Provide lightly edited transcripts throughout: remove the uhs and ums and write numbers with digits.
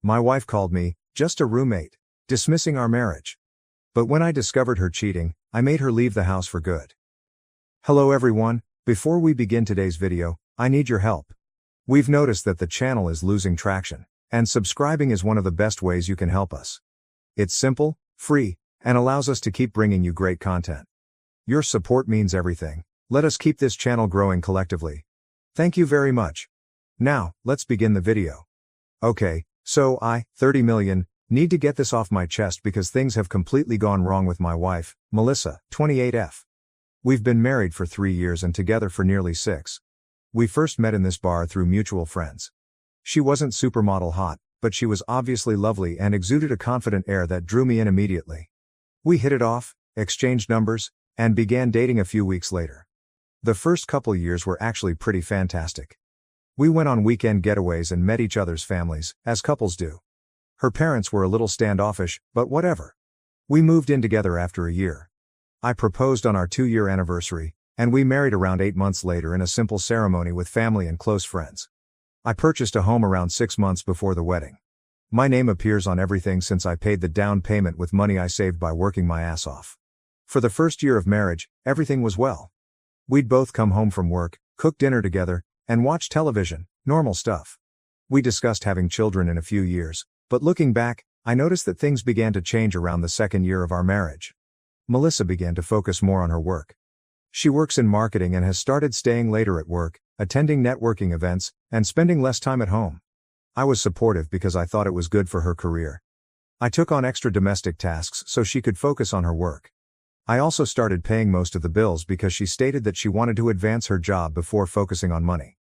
My wife called me just a roommate, dismissing our marriage. But when I discovered her cheating, I made her leave the house for good. Hello everyone, before we begin today's video, I need your help. We've noticed that the channel is losing traction, and subscribing is one of the best ways you can help us. It's simple, free, and allows us to keep bringing you great content. Your support means everything. Let us keep this channel growing collectively. Thank you very much. Now, let's begin the video. Okay, so I, 30 million, need to get this off my chest because things have completely gone wrong with my wife, Melissa, 28F. We've been married for 3 years and together for nearly 6. We first met in this bar through mutual friends. She wasn't supermodel hot, but she was obviously lovely and exuded a confident air that drew me in immediately. We hit it off, exchanged numbers, and began dating a few weeks later. The first couple years were actually pretty fantastic. We went on weekend getaways and met each other's families, as couples do. Her parents were a little standoffish, but whatever. We moved in together after a year. I proposed on our 2-year anniversary, and we married around 8 months later in a simple ceremony with family and close friends. I purchased a home around 6 months before the wedding. My name appears on everything since I paid the down payment with money I saved by working my ass off. For the first year of marriage, everything was well. We'd both come home from work, cook dinner together, and watch television, normal stuff. We discussed having children in a few years, but looking back, I noticed that things began to change around the 2nd year of our marriage. Melissa began to focus more on her work. She works in marketing and has started staying later at work, attending networking events, and spending less time at home. I was supportive because I thought it was good for her career. I took on extra domestic tasks so she could focus on her work. I also started paying most of the bills because she stated that she wanted to advance her job before focusing on money.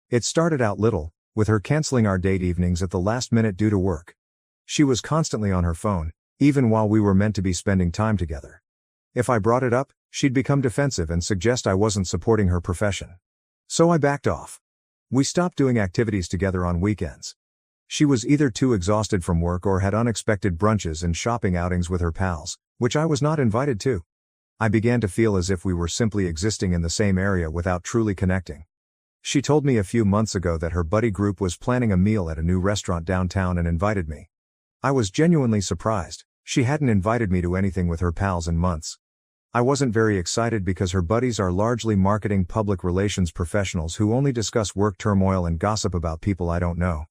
It started out little, with her canceling our date evenings at the last minute due to work. She was constantly on her phone, even while we were meant to be spending time together. If I brought it up, she'd become defensive and suggest I wasn't supporting her profession. So I backed off. We stopped doing activities together on weekends. She was either too exhausted from work or had unexpected brunches and shopping outings with her pals, which I was not invited to. I began to feel as if we were simply existing in the same area without truly connecting. She told me a few months ago that her buddy group was planning a meal at a new restaurant downtown and invited me. I was genuinely surprised. She hadn't invited me to anything with her pals in months. I wasn't very excited because her buddies are largely marketing public relations professionals who only discuss work turmoil and gossip about people I don't know.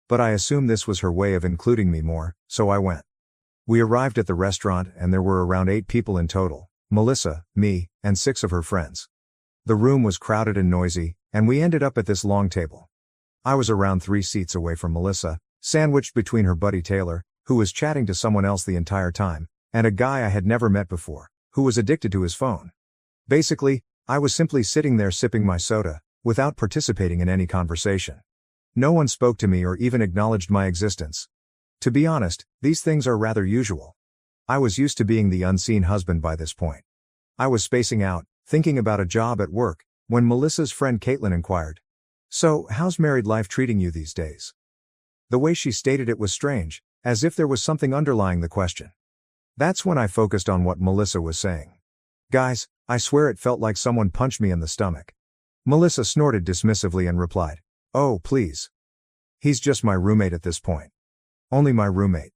But I assumed this was her way of including me more, so I went. We arrived at the restaurant and there were around 8 people in total. Melissa, me, and 6 of her friends. The room was crowded and noisy, and we ended up at this long table. I was around 3 seats away from Melissa, sandwiched between her buddy Taylor, who was chatting to someone else the entire time, and a guy I had never met before, who was addicted to his phone. Basically, I was simply sitting there sipping my soda, without participating in any conversation. No one spoke to me or even acknowledged my existence. To be honest, these things are rather usual. I was used to being the unseen husband by this point. I was spacing out, thinking about a job at work, when Melissa's friend Caitlin inquired, "So, how's married life treating you these days?" The way she stated it was strange, as if there was something underlying the question. That's when I focused on what Melissa was saying. Guys, I swear it felt like someone punched me in the stomach. Melissa snorted dismissively and replied, "Oh, please. He's just my roommate at this point. Only my roommate."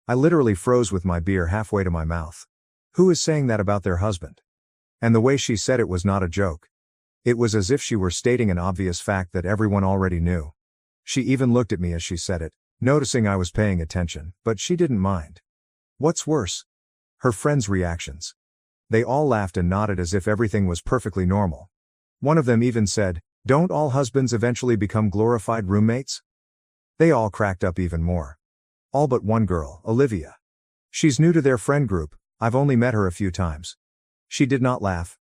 I literally froze with my beer halfway to my mouth. Who is saying that about their husband? And the way she said it was not a joke. It was as if she were stating an obvious fact that everyone already knew. She even looked at me as she said it, noticing I was paying attention, but she didn't mind. What's worse? Her friends' reactions. They all laughed and nodded as if everything was perfectly normal. One of them even said, "Don't all husbands eventually become glorified roommates?" They all cracked up even more. All but one girl, Olivia. She's new to their friend group, I've only met her a few times. She did not laugh.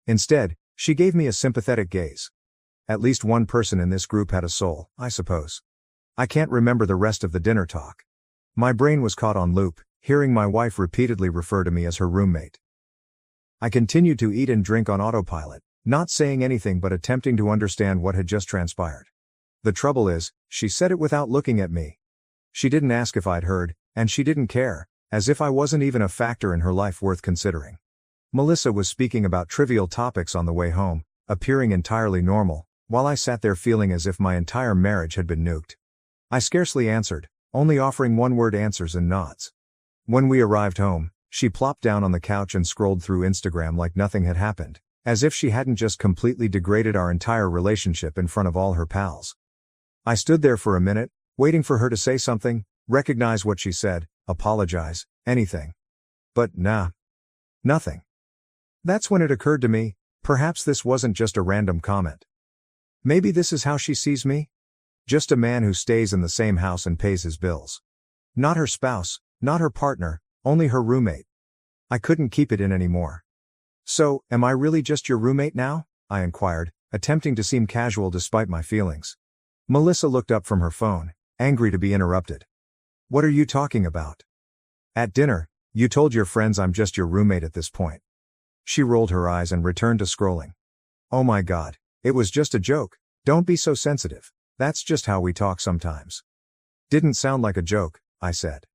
Instead, she gave me a sympathetic gaze. At least one person in this group had a soul, I suppose. I can't remember the rest of the dinner talk. My brain was caught on loop, hearing my wife repeatedly refer to me as her roommate. I continued to eat and drink on autopilot, not saying anything but attempting to understand what had just transpired. The trouble is, she said it without looking at me. She didn't ask if I'd heard, and she didn't care, as if I wasn't even a factor in her life worth considering. Melissa was speaking about trivial topics on the way home, appearing entirely normal, while I sat there feeling as if my entire marriage had been nuked. I scarcely answered, only offering one-word answers and nods. When we arrived home, she plopped down on the couch and scrolled through Instagram like nothing had happened, as if she hadn't just completely degraded our entire relationship in front of all her pals. I stood there for a minute, waiting for her to say something, recognize what she said, apologize, anything. But nah. Nothing. That's when it occurred to me, perhaps this wasn't just a random comment. Maybe this is how she sees me? Just a man who stays in the same house and pays his bills. Not her spouse, not her partner, only her roommate. I couldn't keep it in anymore. So, am I really just your roommate now? I inquired, attempting to seem casual despite my feelings. Melissa looked up from her phone, angry to be interrupted. What are you talking about? At dinner, you told your friends I'm just your roommate at this point. She rolled her eyes and returned to scrolling. Oh my God, it was just a joke. Don't be so sensitive. That's just how we talk sometimes. Didn't sound like a joke, I said.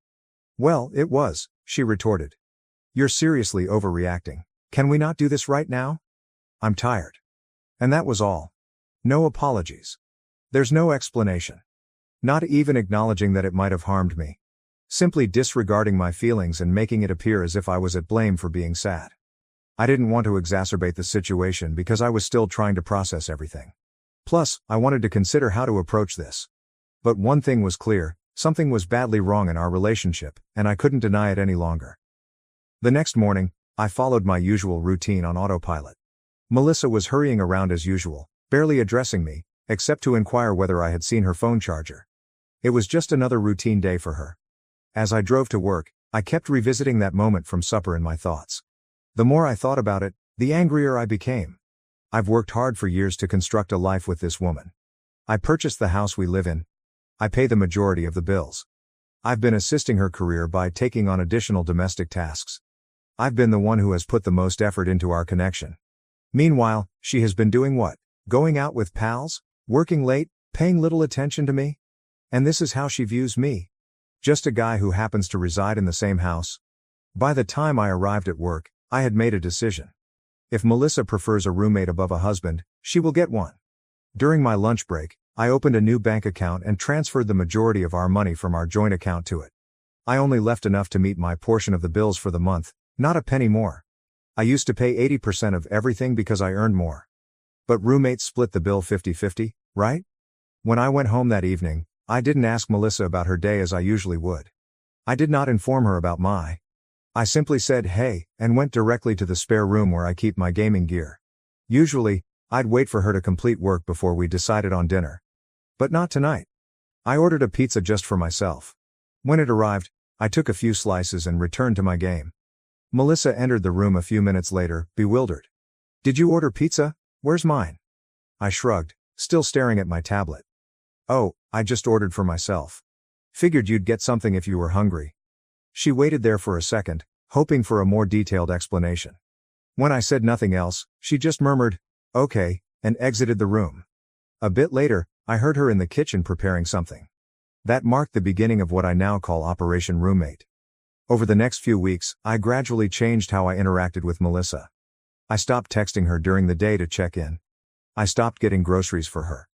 Well, it was, she retorted. You're seriously overreacting. Can we not do this right now? I'm tired. And that was all. No apologies. There's no explanation. Not even acknowledging that it might have harmed me. Simply disregarding my feelings and making it appear as if I was at blame for being sad. I didn't want to exacerbate the situation because I was still trying to process everything. Plus, I wanted to consider how to approach this. But one thing was clear, something was badly wrong in our relationship, and I couldn't deny it any longer. The next morning, I followed my usual routine on autopilot. Melissa was hurrying around as usual, barely addressing me, except to inquire whether I had seen her phone charger. It was just another routine day for her. As I drove to work, I kept revisiting that moment from supper in my thoughts. The more I thought about it, the angrier I became. I've worked hard for years to construct a life with this woman. I purchased the house we live in. I pay the majority of the bills. I've been assisting her career by taking on additional domestic tasks. I've been the one who has put the most effort into our connection. Meanwhile, she has been doing what? Going out with pals? Working late? Paying little attention to me? And this is how she views me. Just a guy who happens to reside in the same house. By the time I arrived at work, I had made a decision. If Melissa prefers a roommate above a husband, she will get one. During my lunch break, I opened a new bank account and transferred the majority of our money from our joint account to it. I only left enough to meet my portion of the bills for the month, not a penny more. I used to pay 80% of everything because I earned more. But roommates split the bill 50-50, right? When I went home that evening, I didn't ask Melissa about her day as I usually would. I did not inform her about my. I simply said hey, and went directly to the spare room where I keep my gaming gear. Usually, I'd wait for her to complete work before we decided on dinner. But not tonight. I ordered a pizza just for myself. When it arrived, I took a few slices and returned to my game. Melissa entered the room a few minutes later, bewildered. Did you order pizza? Where's mine? I shrugged, still staring at my tablet. Oh, I just ordered for myself. Figured you'd get something if you were hungry. She waited there for a second, hoping for a more detailed explanation. When I said nothing else, she just murmured, okay, and exited the room. A bit later, I heard her in the kitchen preparing something. That marked the beginning of what I now call Operation Roommate. Over the next few weeks, I gradually changed how I interacted with Melissa. I stopped texting her during the day to check in. I stopped getting groceries for her.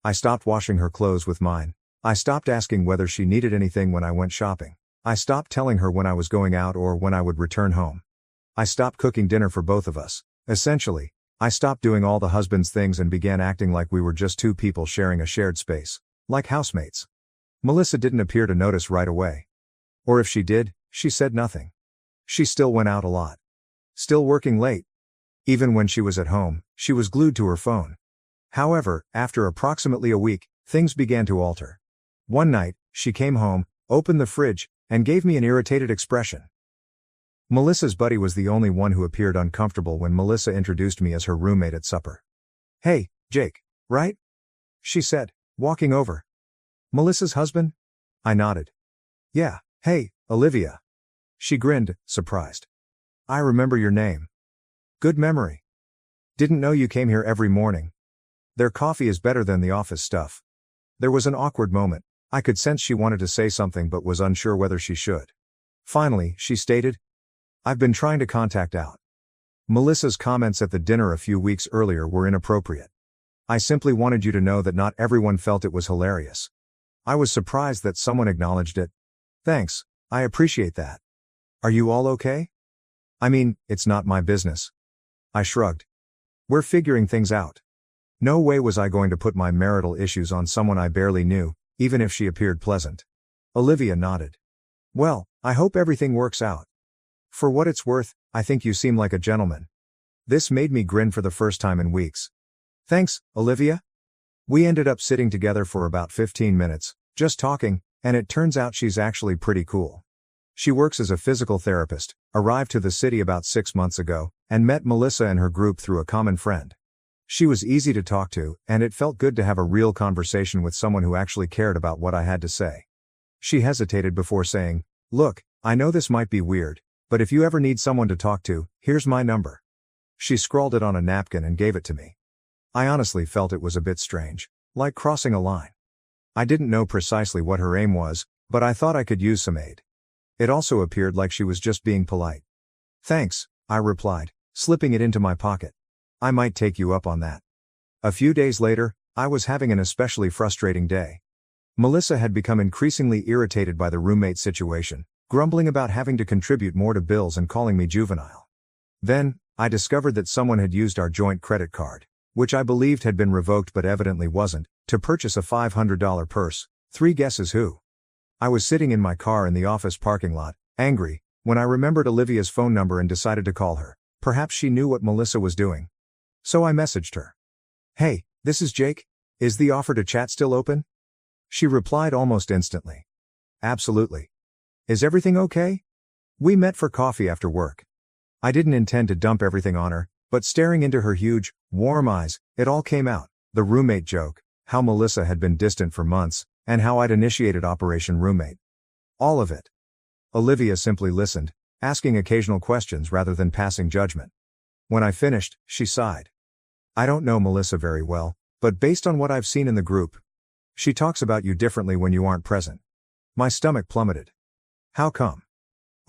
I stopped washing her clothes with mine. I stopped asking whether she needed anything when I went shopping. I stopped telling her when I was going out or when I would return home. I stopped cooking dinner for both of us. Essentially, I stopped doing all the husband's things and began acting like we were just two people sharing a shared space, like housemates. Melissa didn't appear to notice right away. Or if she did, she said nothing. She still went out a lot. Still working late. Even when she was at home, she was glued to her phone. However, after approximately a week, things began to alter. One night, she came home, opened the fridge, and gave me an irritated expression. Melissa's buddy was the only one who appeared uncomfortable when Melissa introduced me as her roommate at supper. Hey, Jake, right? She said, walking over. Melissa's husband? I nodded. Yeah, hey, Olivia. She grinned, surprised. I remember your name. Good memory. Didn't know you came here every morning. Their coffee is better than the office stuff. There was an awkward moment. I could sense she wanted to say something but was unsure whether she should. Finally, she stated, I've been trying to contact out. Melissa's comments at the dinner a few weeks earlier were inappropriate. I simply wanted you to know that not everyone felt it was hilarious. I was surprised that someone acknowledged it. Thanks, I appreciate that. Are you all okay? I mean, it's not my business. I shrugged. We're figuring things out. No way was I going to put my marital issues on someone I barely knew, even if she appeared pleasant. Olivia nodded. Well, I hope everything works out. For what it's worth, I think you seem like a gentleman. This made me grin for the first time in weeks. Thanks, Olivia. We ended up sitting together for about 15 minutes, just talking, and it turns out she's actually pretty cool. She works as a physical therapist, arrived to the city about 6 months ago, and met Melissa and her group through a common friend. She was easy to talk to, and it felt good to have a real conversation with someone who actually cared about what I had to say. She hesitated before saying, "Look, I know this might be weird, but if you ever need someone to talk to, here's my number." She scrawled it on a napkin and gave it to me. I honestly felt it was a bit strange, like crossing a line. I didn't know precisely what her aim was, but I thought I could use some aid. It also appeared like she was just being polite. Thanks, I replied, slipping it into my pocket. I might take you up on that. A few days later, I was having an especially frustrating day. Melissa had become increasingly irritated by the roommate situation, grumbling about having to contribute more to bills and calling me juvenile. Then, I discovered that someone had used our joint credit card, which I believed had been revoked but evidently wasn't, to purchase a $500 purse. 3 guesses who? I was sitting in my car in the office parking lot, angry, when I remembered Olivia's phone number and decided to call her. Perhaps she knew what Melissa was doing. So I messaged her. "Hey, this is Jake. Is the offer to chat still open?" She replied almost instantly. "Absolutely. Is everything okay?" We met for coffee after work. I didn't intend to dump everything on her, but staring into her huge, warm eyes, it all came out. The roommate joke, how Melissa had been distant for months, and how I'd initiated Operation Roommate. All of it. Olivia simply listened, asking occasional questions rather than passing judgment. When I finished, she sighed. "I don't know Melissa very well, but based on what I've seen in the group, she talks about you differently when you aren't present." My stomach plummeted. "How come?"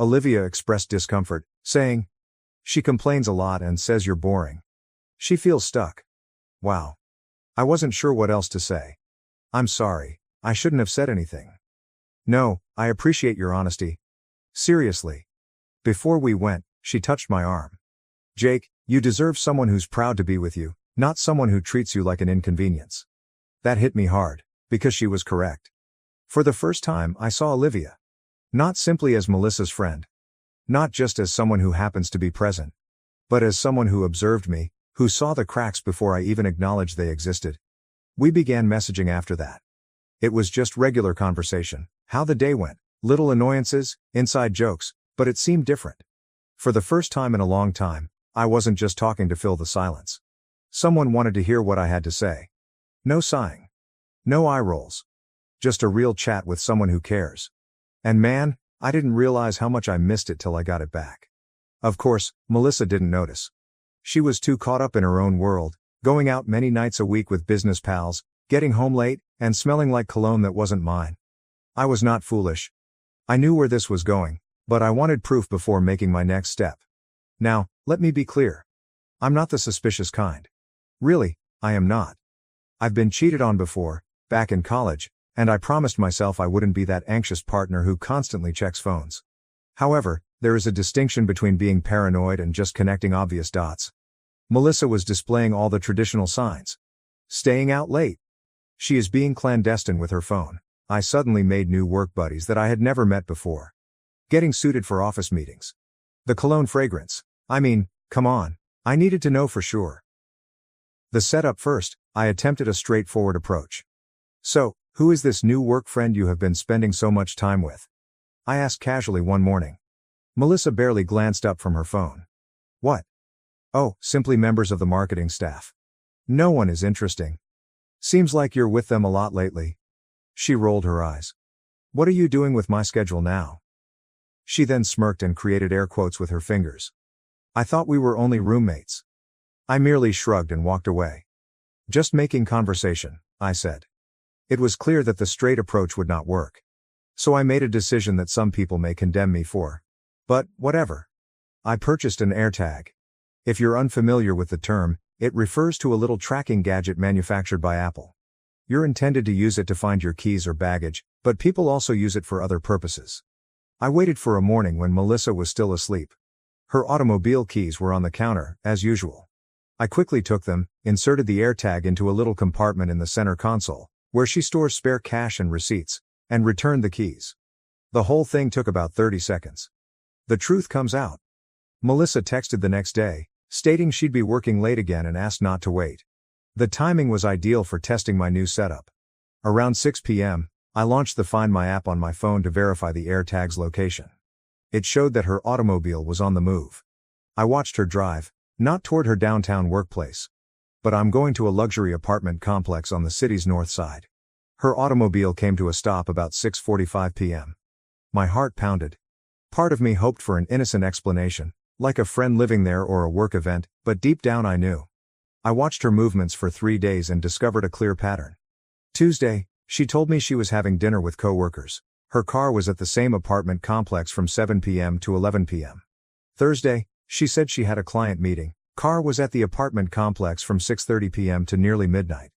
Olivia expressed discomfort, saying, "She complains a lot and says you're boring. She feels stuck." Wow. I wasn't sure what else to say. "I'm sorry, I shouldn't have said anything." "No, I appreciate your honesty. Seriously." Before we went, she touched my arm. "Jake, you deserve someone who's proud to be with you, not someone who treats you like an inconvenience." That hit me hard, because she was correct. For the first time, I saw Olivia. Not simply as Melissa's friend. Not just as someone who happens to be present. But as someone who observed me, who saw the cracks before I even acknowledged they existed. We began messaging after that. It was just regular conversation, how the day went, little annoyances, inside jokes, but it seemed different. For the first time in a long time, I wasn't just talking to fill the silence. Someone wanted to hear what I had to say. No sighing. No eye rolls. Just a real chat with someone who cares. And man, I didn't realize how much I missed it till I got it back. Of course, Melissa didn't notice. She was too caught up in her own world, going out many nights a week with business pals, getting home late, and smelling like cologne that wasn't mine. I was not foolish. I knew where this was going, but I wanted proof before making my next step. Now, let me be clear. I'm not the suspicious kind. Really, I am not. I've been cheated on before, back in college, and I promised myself I wouldn't be that anxious partner who constantly checks phones. However, there is a distinction between being paranoid and just connecting obvious dots. Melissa was displaying all the traditional signs. Staying out late. She is being clandestine with her phone. I suddenly made new work buddies that I had never met before. Getting suited for office meetings. The cologne fragrance. I mean, come on, I needed to know for sure. The setup first, I attempted a straightforward approach. "So, who is this new work friend you have been spending so much time with?" I asked casually one morning. Melissa barely glanced up from her phone. "What?" "Oh, simply members of the marketing staff. No one is interesting. Seems like you're with them a lot lately." She rolled her eyes. "What are you doing with my schedule now?" She then smirked and created air quotes with her fingers. "I thought we were only roommates." I merely shrugged and walked away. "Just making conversation," I said. It was clear that the straight approach would not work. So I made a decision that some people may condemn me for. But, whatever. I purchased an AirTag. If you're unfamiliar with the term, it refers to a little tracking gadget manufactured by Apple. You're intended to use it to find your keys or baggage, but people also use it for other purposes. I waited for a morning when Melissa was still asleep. Her automobile keys were on the counter, as usual. I quickly took them, inserted the AirTag into a little compartment in the center console, where she stores spare cash and receipts, and returned the keys. The whole thing took about 30 seconds. The truth comes out. Melissa texted the next day, stating she'd be working late again and asked not to wait. The timing was ideal for testing my new setup. Around 6 p.m., I launched the Find My app on my phone to verify the AirTag's location. It showed that her automobile was on the move. I watched her drive, not toward her downtown workplace. But I'm going to a luxury apartment complex on the city's north side. Her automobile came to a stop about 6:45 p.m. My heart pounded. Part of me hoped for an innocent explanation, like a friend living there or a work event, but deep down I knew. I watched her movements for 3 days and discovered a clear pattern. Tuesday, she told me she was having dinner with coworkers. Her car was at the same apartment complex from 7 p.m. to 11 p.m. Thursday, she said she had a client meeting. Car was at the apartment complex from 6:30 p.m. to nearly midnight.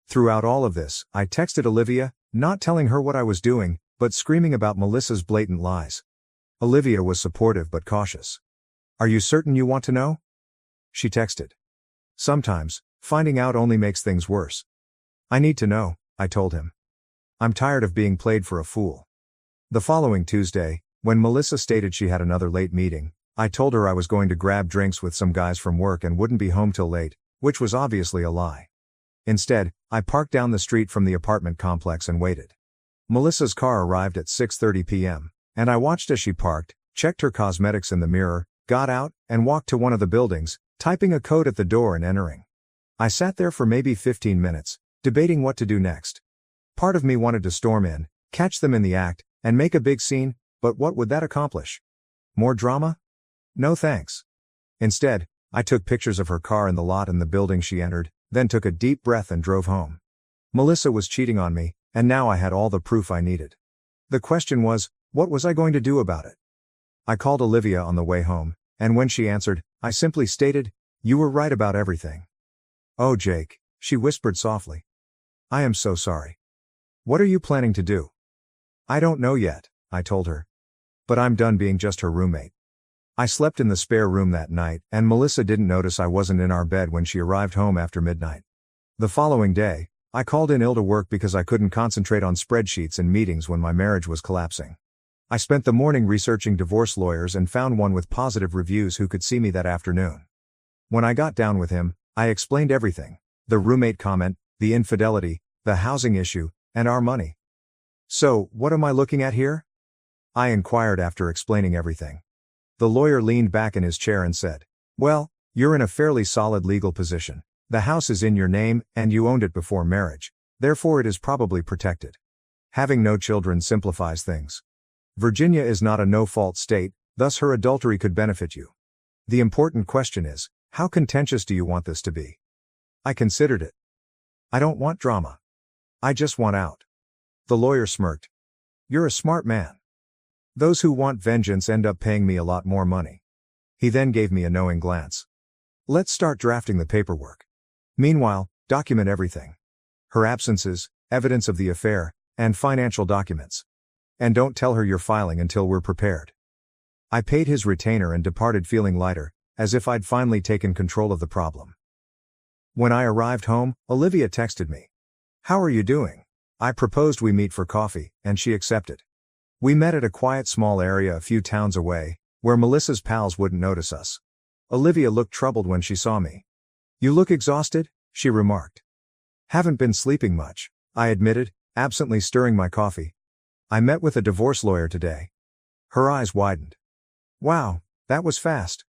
Throughout all of this, I texted Olivia, not telling her what I was doing, but screaming about Melissa's blatant lies. Olivia was supportive but cautious. "Are you certain you want to know?" She texted. "Sometimes, finding out only makes things worse." "I need to know," I told him. "I'm tired of being played for a fool." The following Tuesday, when Melissa stated she had another late meeting, I told her I was going to grab drinks with some guys from work and wouldn't be home till late, which was obviously a lie. Instead, I parked down the street from the apartment complex and waited. Melissa's car arrived at 6:30 p.m., and I watched as she parked, checked her cosmetics in the mirror, got out, and walked to one of the buildings, typing a code at the door and entering. I sat there for maybe 15 minutes, debating what to do next. Part of me wanted to storm in, catch them in the act, and make a big scene, but what would that accomplish? More drama? No thanks. Instead, I took pictures of her car in the lot and the building she entered, then took a deep breath and drove home. Melissa was cheating on me, and now I had all the proof I needed. The question was, what was I going to do about it? I called Olivia on the way home, and when she answered, I simply stated, "You were right about everything." "Oh, Jake," she whispered softly. "I am so sorry. What are you planning to do?" "I don't know yet," I told her. "But I'm done being just her roommate." I slept in the spare room that night, and Melissa didn't notice I wasn't in our bed when she arrived home after midnight. The following day, I called in ill to work because I couldn't concentrate on spreadsheets and meetings when my marriage was collapsing. I spent the morning researching divorce lawyers and found one with positive reviews who could see me that afternoon. When I got down with him, I explained everything: the roommate comment, the infidelity, the housing issue, and our money. "So, what am I looking at here?" I inquired after explaining everything. The lawyer leaned back in his chair and said, "Well, you're in a fairly solid legal position. The house is in your name, and you owned it before marriage. Therefore it is probably protected. Having no children simplifies things. Virginia is not a no-fault state, thus her adultery could benefit you. The important question is, how contentious do you want this to be?" I considered it. "I don't want drama. I just want out." The lawyer smirked. "You're a smart man. Those who want vengeance end up paying me a lot more money." He then gave me a knowing glance. "Let's start drafting the paperwork. Meanwhile, document everything. Her absences, evidence of the affair, and financial documents. And don't tell her you're filing until we're prepared." I paid his retainer and departed feeling lighter, as if I'd finally taken control of the problem. When I arrived home, Olivia texted me. "How are you doing?" I proposed we meet for coffee, and she accepted. We met at a quiet small area a few towns away, where Melissa's pals wouldn't notice us. Olivia looked troubled when she saw me. "You look exhausted," she remarked. "Haven't been sleeping much," I admitted, absently stirring my coffee. "I met with a divorce lawyer today." Her eyes widened. "Wow, that was fast."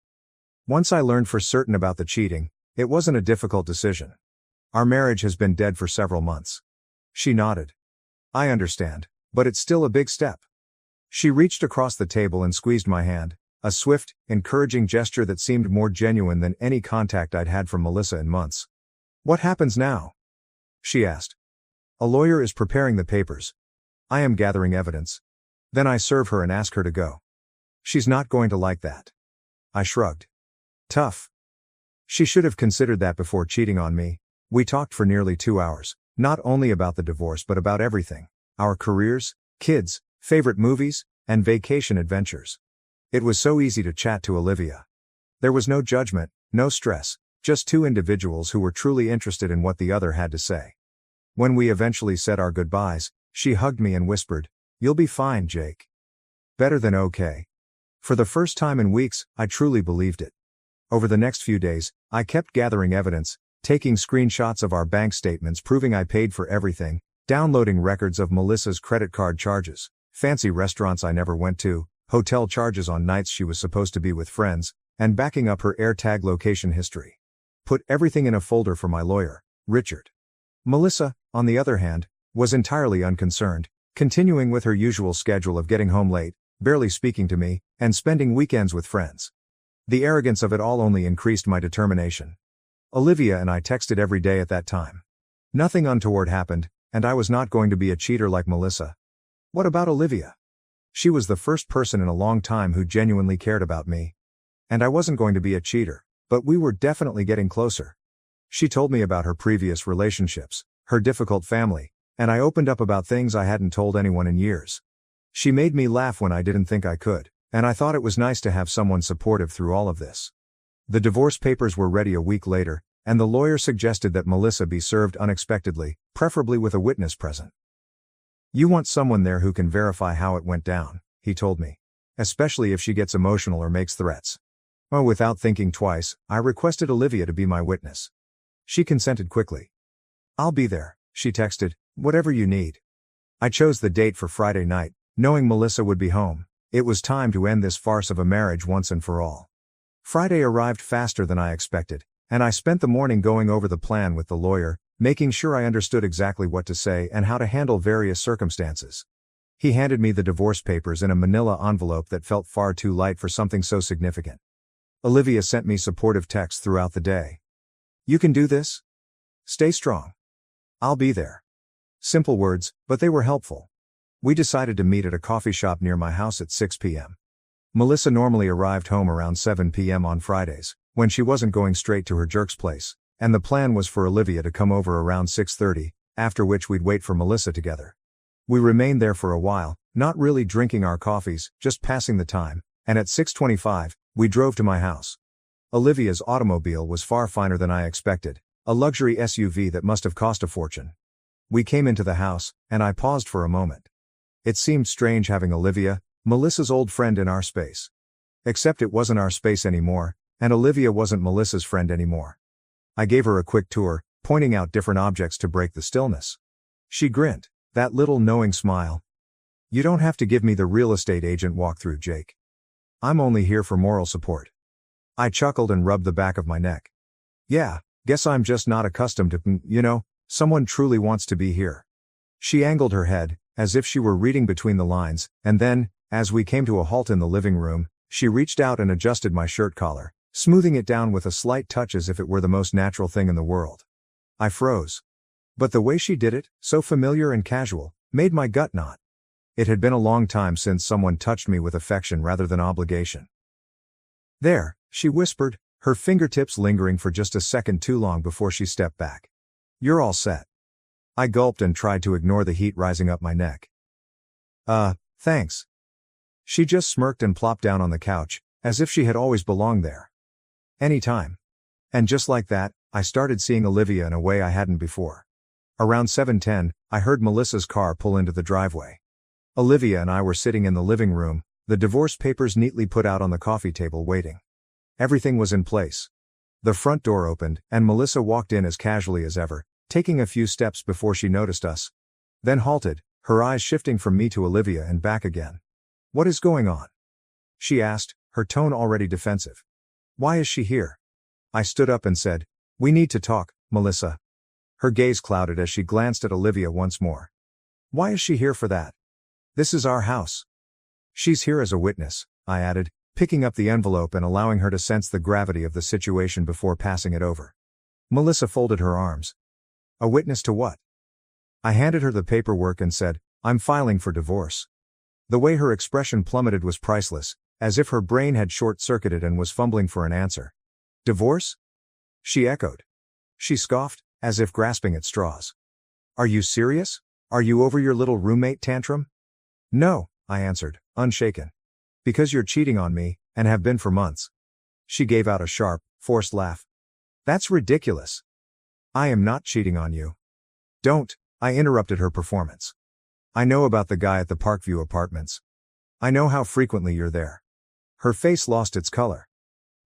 Once I learned for certain about the cheating, it wasn't a difficult decision. "Our marriage has been dead for several months." She nodded. "I understand, but it's still a big step." She reached across the table and squeezed my hand, a swift, encouraging gesture that seemed more genuine than any contact I'd had from Melissa in months. "What happens now?" she asked. "A lawyer is preparing the papers. I am gathering evidence. Then I serve her and ask her to go." "She's not going to like that." I shrugged. "Tough." She should have considered that before cheating on me. We talked for nearly 2 hours, Not only about the divorce but about everything. Our careers, kids, favorite movies, and vacation adventures. It was so easy to chat to Olivia. There was no judgment, no stress, just two individuals who were truly interested in what the other had to say. When we eventually said our goodbyes, she hugged me and whispered, "You'll be fine, Jake. Better than okay." For the first time in weeks, I truly believed it. Over the next few days, I kept gathering evidence, taking screenshots of our bank statements proving I paid for everything, downloading records of Melissa's credit card charges, fancy restaurants I never went to, hotel charges on nights she was supposed to be with friends, and backing up her AirTag location history. Put everything in a folder for my lawyer, Richard. Melissa, on the other hand, was entirely unconcerned, continuing with her usual schedule of getting home late, barely speaking to me, and spending weekends with friends. The arrogance of it all only increased my determination. Olivia and I texted every day at that time. Nothing untoward happened, and I was not going to be a cheater like Melissa. What about Olivia? She was the first person in a long time who genuinely cared about me. And I wasn't going to be a cheater, but we were definitely getting closer. She told me about her previous relationships, her difficult family, and I opened up about things I hadn't told anyone in years. She made me laugh when I didn't think I could, and I thought it was nice to have someone supportive through all of this. The divorce papers were ready a week later, and the lawyer suggested that Melissa be served unexpectedly, preferably with a witness present. "You want someone there who can verify how it went down," he told me. "Especially if she gets emotional or makes threats." Oh, without thinking twice, I requested Olivia to be my witness. She consented quickly. "I'll be there," she texted, "whatever you need." I chose the date for Friday night, knowing Melissa would be home. It was time to end this farce of a marriage once and for all. Friday arrived faster than I expected, and I spent the morning going over the plan with the lawyer, making sure I understood exactly what to say and how to handle various circumstances. He handed me the divorce papers in a manila envelope that felt far too light for something so significant. Olivia sent me supportive texts throughout the day. "You can do this. Stay strong. I'll be there." Simple words, but they were helpful. We decided to meet at a coffee shop near my house at 6 p.m. Melissa normally arrived home around 7 p.m. on Fridays, when she wasn't going straight to her jerk's place, and the plan was for Olivia to come over around 6:30, after which we'd wait for Melissa together. We remained there for a while, not really drinking our coffees, just passing the time, and at 6:25, we drove to my house. Olivia's automobile was far finer than I expected, a luxury SUV that must have cost a fortune. We came into the house, and I paused for a moment. It seemed strange having Olivia, Melissa's old friend, in our space. Except it wasn't our space anymore, and Olivia wasn't Melissa's friend anymore. I gave her a quick tour, pointing out different objects to break the stillness. She grinned, that little knowing smile. "You don't have to give me the real estate agent walkthrough, Jake. I'm only here for moral support." I chuckled and rubbed the back of my neck. "Yeah, guess I'm just not accustomed to, someone truly wants to be here." She angled her head, as if she were reading between the lines, and then, as we came to a halt in the living room, she reached out and adjusted my shirt collar, smoothing it down with a slight touch as if it were the most natural thing in the world. I froze. But the way she did it, so familiar and casual, made my gut knot. It had been a long time since someone touched me with affection rather than obligation. "There," she whispered, her fingertips lingering for just a second too long before she stepped back. "You're all set." I gulped and tried to ignore the heat rising up my neck. Thanks." She just smirked and plopped down on the couch, as if she had always belonged there. "Anytime." And just like that, I started seeing Olivia in a way I hadn't before. Around 7:10, I heard Melissa's car pull into the driveway. Olivia and I were sitting in the living room, the divorce papers neatly put out on the coffee table waiting. Everything was in place. The front door opened, and Melissa walked in as casually as ever, taking a few steps before she noticed us. Then halted, her eyes shifting from me to Olivia and back again. "What is going on?" she asked, her tone already defensive. "Why is she here?" I stood up and said, "We need to talk, Melissa." Her gaze clouded as she glanced at Olivia once more. "Why is she here for that? This is our house." "She's here as a witness," I added, picking up the envelope and allowing her to sense the gravity of the situation before passing it over. Melissa folded her arms. "A witness to what?" I handed her the paperwork and said, "I'm filing for divorce." The way her expression plummeted was priceless, as if her brain had short-circuited and was fumbling for an answer. "Divorce?" she echoed. She scoffed, as if grasping at straws. Are you serious? Are you over your little roommate tantrum? No, I answered, unshaken. Because you're cheating on me, and have been for months. She gave out a sharp, forced laugh. That's ridiculous. I am not cheating on you. Don't, I interrupted her performance. I know about the guy at the Parkview apartments. I know how frequently you're there. Her face lost its color.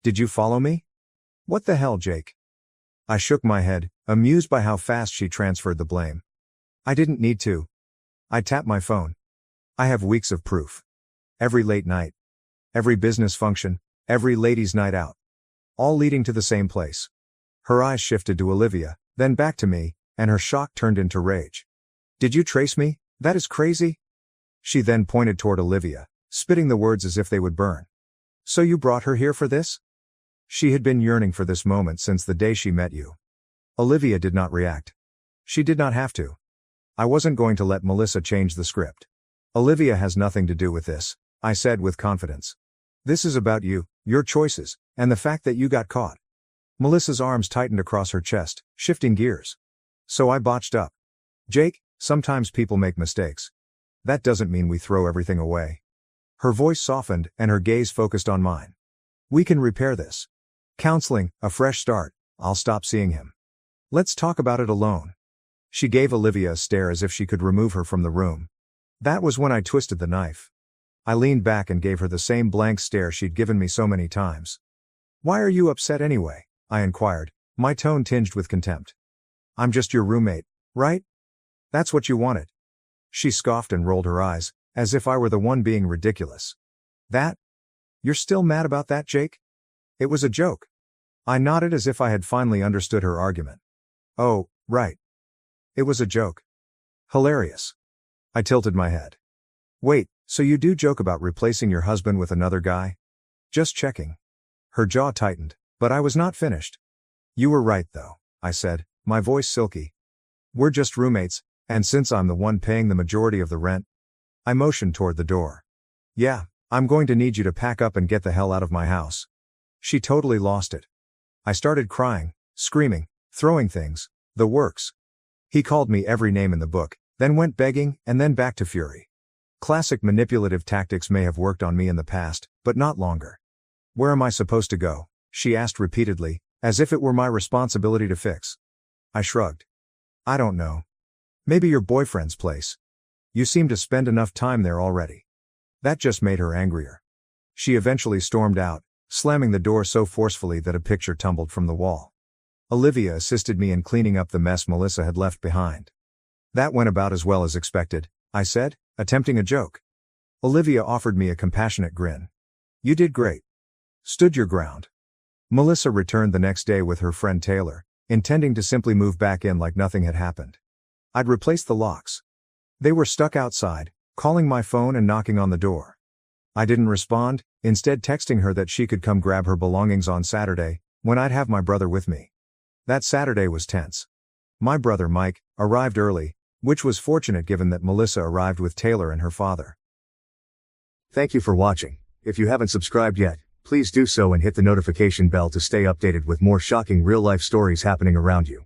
Did you follow me? What the hell, Jake? I shook my head, amused by how fast she transferred the blame. I didn't need to. I tapped my phone. I have weeks of proof. Every late night. Every business function, every ladies' night out. All leading to the same place. Her eyes shifted to Olivia, then back to me, and her shock turned into rage. Did you trace me? That is crazy. She then pointed toward Olivia, spitting the words as if they would burn. So you brought her here for this? She had been yearning for this moment since the day she met you. Olivia did not react. She did not have to. I wasn't going to let Melissa change the script. Olivia has nothing to do with this, I said with confidence. This is about you, your choices, and the fact that you got caught. Melissa's arms tightened across her chest, shifting gears. So I botched up. Jake, sometimes people make mistakes. That doesn't mean we throw everything away. Her voice softened and her gaze focused on mine. We can repair this. Counseling, a fresh start, I'll stop seeing him. Let's talk about it alone. She gave Olivia a stare as if she could remove her from the room. That was when I twisted the knife. I leaned back and gave her the same blank stare she'd given me so many times. Why are you upset anyway? I inquired, my tone tinged with contempt. I'm just your roommate, right? That's what you wanted. She scoffed and rolled her eyes, as if I were the one being ridiculous. That? You're still mad about that, Jake? It was a joke. I nodded as if I had finally understood her argument. Oh, right. It was a joke. Hilarious. I tilted my head. Wait, so you do joke about replacing your husband with another guy? Just checking. Her jaw tightened, but I was not finished. You were right though, I said, my voice silky. We're just roommates, and since I'm the one paying the majority of the rent, I motioned toward the door. Yeah, I'm going to need you to pack up and get the hell out of my house. She totally lost it. I started crying, screaming, throwing things, the works. He called me every name in the book, then went begging, and then back to fury. Classic manipulative tactics may have worked on me in the past, but not longer. Where am I supposed to go? She asked repeatedly, as if it were my responsibility to fix. I shrugged. I don't know. Maybe your boyfriend's place. You seem to spend enough time there already. That just made her angrier. She eventually stormed out, slamming the door so forcefully that a picture tumbled from the wall. Olivia assisted me in cleaning up the mess Melissa had left behind. That went about as well as expected, I said, attempting a joke. Olivia offered me a compassionate grin. You did great. Stood your ground. Melissa returned the next day with her friend Taylor, intending to simply move back in like nothing had happened. I'd replaced the locks. They were stuck outside, calling my phone and knocking on the door. I didn't respond, instead texting her that she could come grab her belongings on Saturday, when I'd have my brother with me. That Saturday was tense. My brother Mike arrived early, which was fortunate given that Melissa arrived with Taylor and her father. Thank you for watching. If you haven't subscribed yet, please do so and hit the notification bell to stay updated with more shocking real-life stories happening around you.